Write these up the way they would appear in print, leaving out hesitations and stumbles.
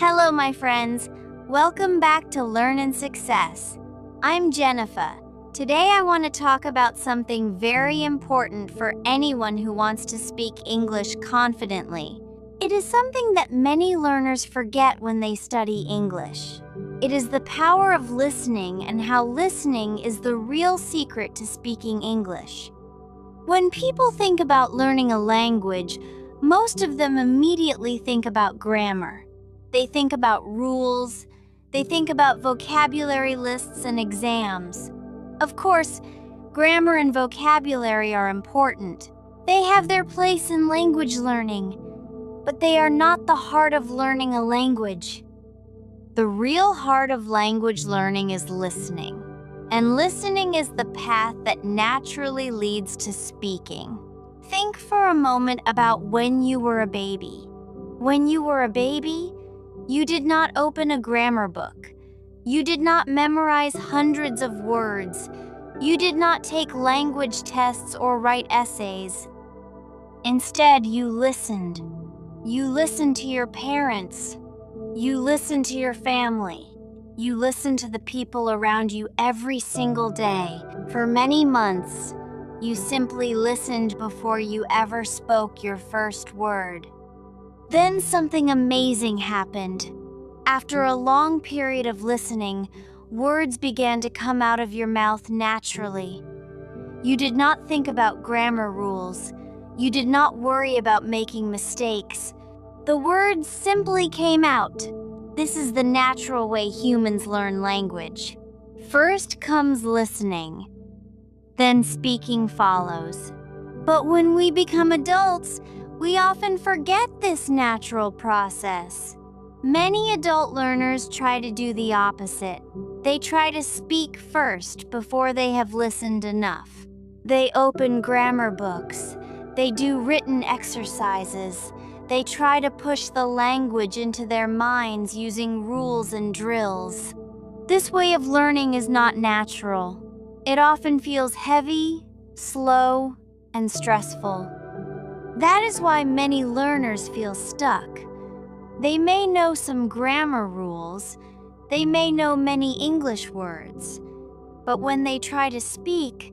Hello, my friends. Welcome back to Learn and Success. I'm Jenifa. Today I want to talk about something very important for anyone who wants to speak English confidently. It is something that many learners forget when they study English. It is the power of listening and how listening is the real secret to speaking English. When people think about learning a language, most of them immediately think about grammar. They think about rules. They think about vocabulary lists and exams. Of course, grammar and vocabulary are important. They have their place in language learning, but they are not the heart of learning a language. The real heart of language learning is listening, and listening is the path that naturally leads to speaking. Think for a moment about when you were a baby. When you were a baby, you did not open a grammar book. You did not memorize hundreds of words. You did not take language tests or write essays. Instead, you listened. You listened to your parents. You listened to your family. You listened to the people around you every single day. For many months, you simply listened before you ever spoke your first word. Then something amazing happened. After a long period of listening, words began to come out of your mouth naturally. You did not think about grammar rules. You did not worry about making mistakes. The words simply came out. This is the natural way humans learn language. First comes listening, then speaking follows. But when we become adults, we often forget this natural process. Many adult learners try to do the opposite. They try to speak first before they have listened enough. They open grammar books. They do written exercises. They try to push the language into their minds using rules and drills. This way of learning is not natural. It often feels heavy, slow, and stressful. That is why many learners feel stuck. They may know some grammar rules, they may know many English words, but when they try to speak,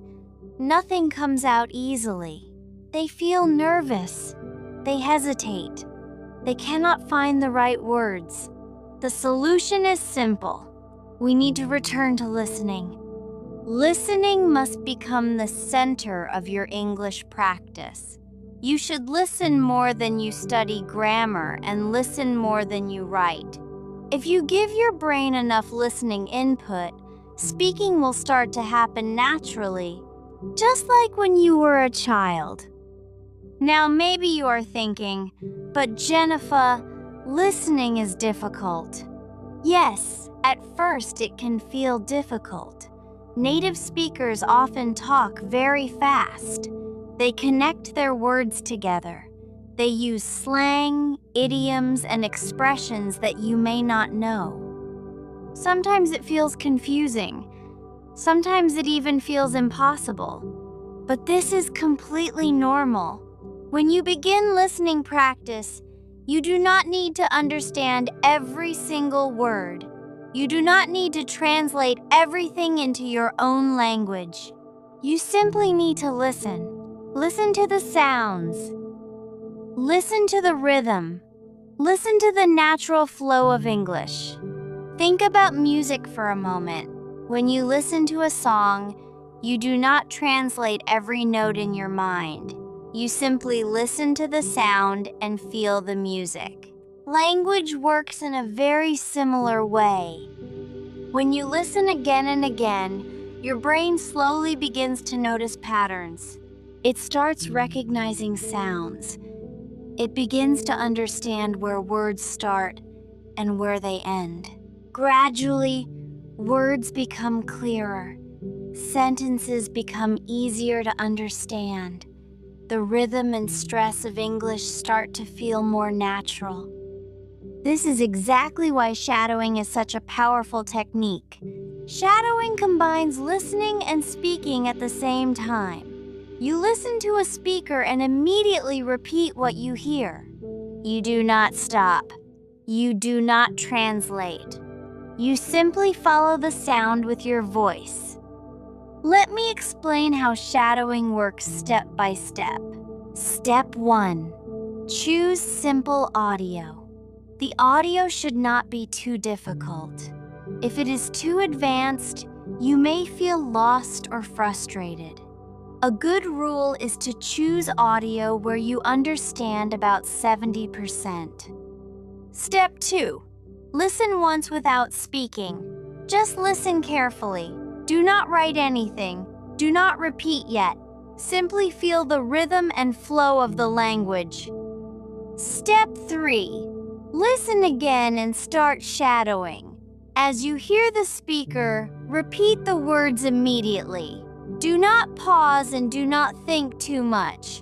nothing comes out easily. They feel nervous, they hesitate, they cannot find the right words. The solution is simple. We need to return to listening. Listening must become the center of your English practice. You should listen more than you study grammar and listen more than you write. If you give your brain enough listening input, speaking will start to happen naturally, just like when you were a child. Now maybe you are thinking, but Jenifa, listening is difficult. Yes, at first it can feel difficult. Native speakers often talk very fast. They connect their words together. They use slang, idioms, and expressions that you may not know. Sometimes it feels confusing. Sometimes it even feels impossible. But this is completely normal. When you begin listening practice, you do not need to understand every single word. You do not need to translate everything into your own language. You simply need to listen. Listen to the sounds. Listen to the rhythm. Listen to the natural flow of English. Think about music for a moment. When you listen to a song, you do not translate every note in your mind. You simply listen to the sound and feel the music. Language works in a very similar way. When you listen again and again, your brain slowly begins to notice patterns. It starts recognizing sounds. It begins to understand where words start and where they end. Gradually, words become clearer. Sentences become easier to understand. The rhythm and stress of English start to feel more natural. This is exactly why shadowing is such a powerful technique. Shadowing combines listening and speaking at the same time. You listen to a speaker and immediately repeat what you hear. You do not stop. You do not translate. You simply follow the sound with your voice. Let me explain how shadowing works step by step. Step 1. Choose simple audio. The audio should not be too difficult. If it is too advanced, you may feel lost or frustrated. A good rule is to choose audio where you understand about 70%. Step 2. Listen once without speaking. Just listen carefully. Do not write anything. Do not repeat yet. Simply feel the rhythm and flow of the language. Step 3. Listen again and start shadowing. As you hear the speaker, repeat the words immediately. Do not pause and do not think too much.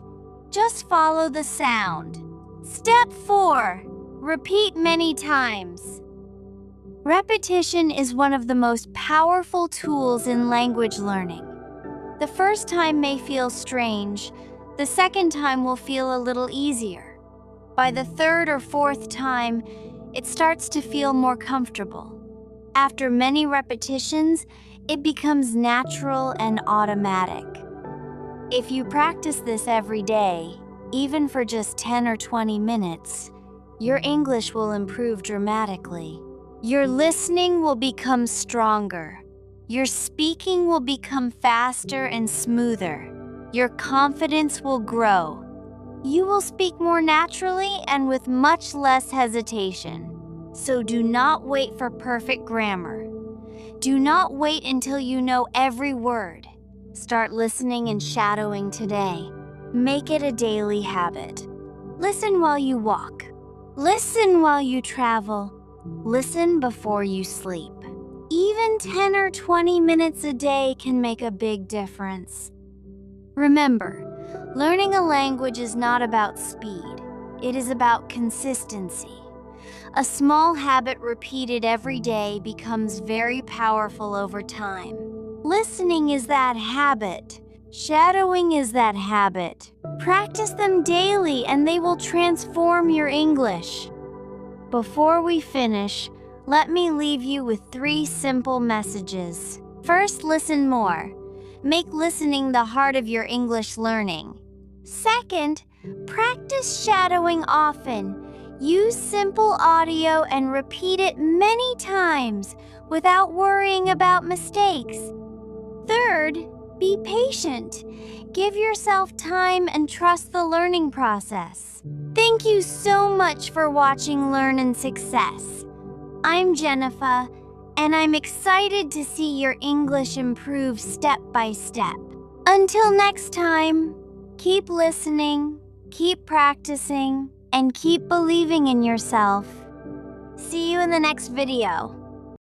Just follow the sound. Step 4. Repeat many times. Repetition is one of the most powerful tools in language learning. The first time may feel strange. The second time will feel a little easier. By the third or fourth time, it starts to feel more comfortable. After many repetitions, it becomes natural and automatic. If you practice this every day, even for just 10 or 20 minutes, your English will improve dramatically. Your listening will become stronger. Your speaking will become faster and smoother. Your confidence will grow. You will speak more naturally and with much less hesitation. So do not wait for perfect grammar. Do not wait until you know every word. Start listening and shadowing today. Make it a daily habit. Listen while you walk. Listen while you travel. Listen before you sleep. Even 10 or 20 minutes a day can make a big difference. Remember, learning a language is not about speed. It is about consistency. A small habit repeated every day becomes very powerful over time. Listening is that habit. Shadowing is that habit. Practice them daily and they will transform your English. Before we finish, let me leave you with 3 simple messages. First, listen more. Make listening the heart of your English learning. Second, practice shadowing often. Use simple audio and repeat it many times without worrying about mistakes. Third, be patient. Give yourself time and trust the learning process. Thank you so much for watching Learn and Success. I'm Jenifa, and I'm excited to see your English improve step by step. Until next time, keep listening, keep practicing, and keep believing in yourself. See you in the next video.